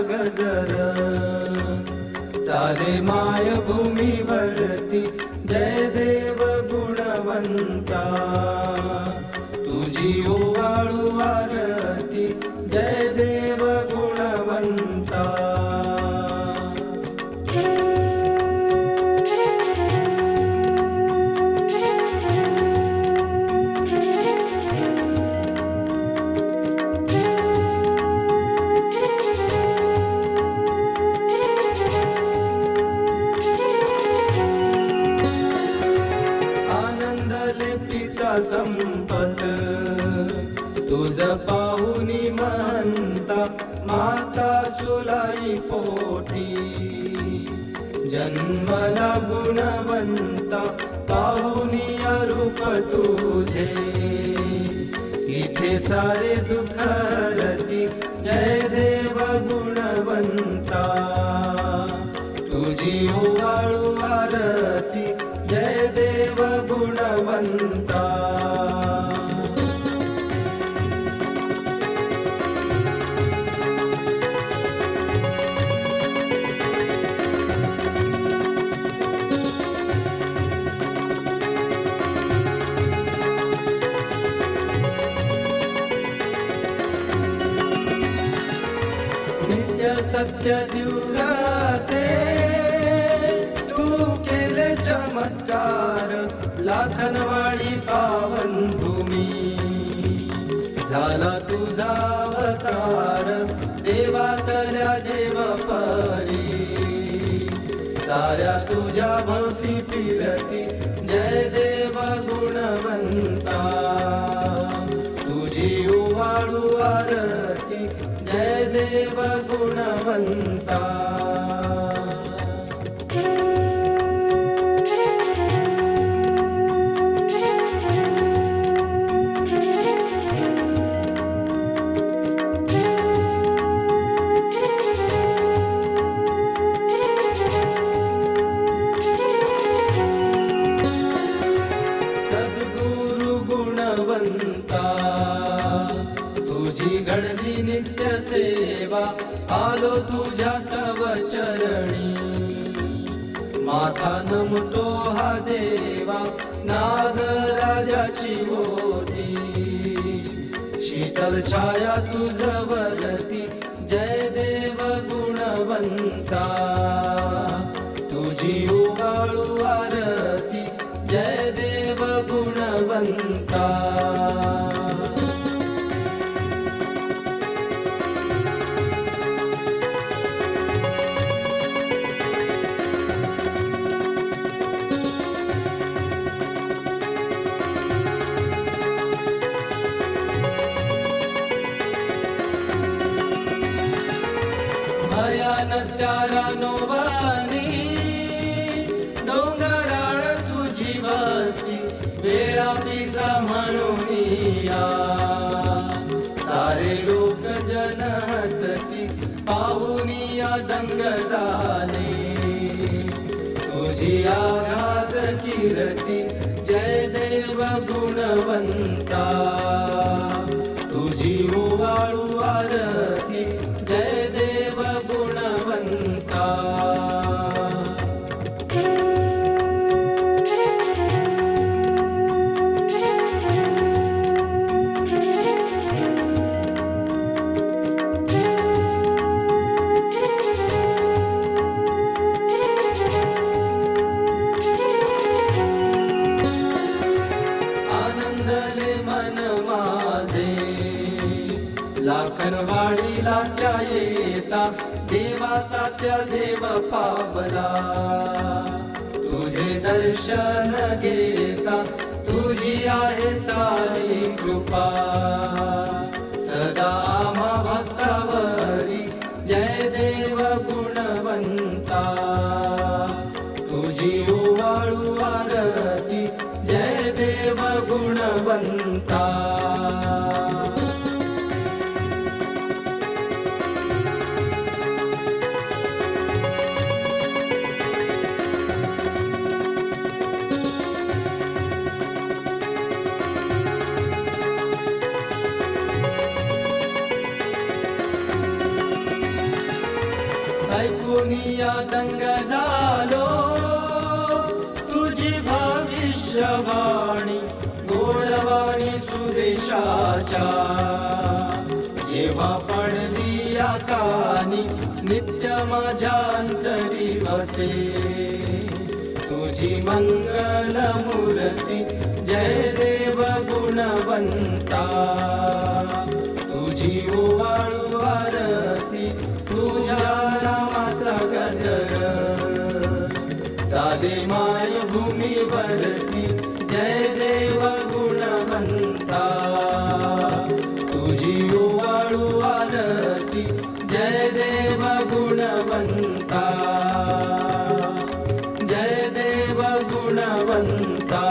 गजर चाले माय भूमीवरती जय देव गुणवंता तुझी ओवाळू आरती जय देव गुणवंता संपत तुझ पाहुनी म्हणता माता सुलाई पोटी जन्मला गुणवंता पाहुनी रूप तुझे इथे सारे दुःख हरती जय देव गुणवंता तुझी ओवाळू आरती जय देव गुणवंता नित्य सत्य दिव्यासे तू केले चमत्कार लाखनवाडी पावन भूमी झाला तुझा अवतार देवातल्या देव परी साऱ्या तुझ्या भोवती फिरती जय देव गुणवंता तुझी ओवाळू आरती जय देव गुणवंता तुझी घडली नित्य सेवा आलो तुझ्या तव चरणी माथा नमतो हा देवा नागराजाची होती शीतल छाया तुझवरती जय देव गुणवंता तुझी ओवाळू आरती जय देव गुणवंता भयान त्यारा नोवानी डोंगराळ तुझी वस्ती वेळा पिसा म्हणून या सारे लोक जन हसती पाहुनिया दंग झाले तुझी आघात कीर्ती जय देव गुणवंता तुझी ओवाळू आरती जय देव गुणवंता आनंदले मन माझे लाखनवाडीला त्या येता देवाचा त्या देव पावला तुझे दर्शन घेता तुझी आहे सारी कृपा सदा आम्हा भक्तावरी जय देव गुणवंता तुझी ओवाळू आरती जय देव गुणवंता पतंग झालो तुझी भविष्यवाणी गोडवाणी सुदेशाच्या जेव्हा पडली या कानी नित्य माझ्या अंतरी वसे तुझी मंगल मूर्ती जय देव गुणवंता तुझी ओवाळू आरती तुझ्या नामाचा गजर चाले माय भूमीवरती जय देव गुणवंता तुझी ओवाळू आरती जय देव गुणवंता जय देव गुणवंता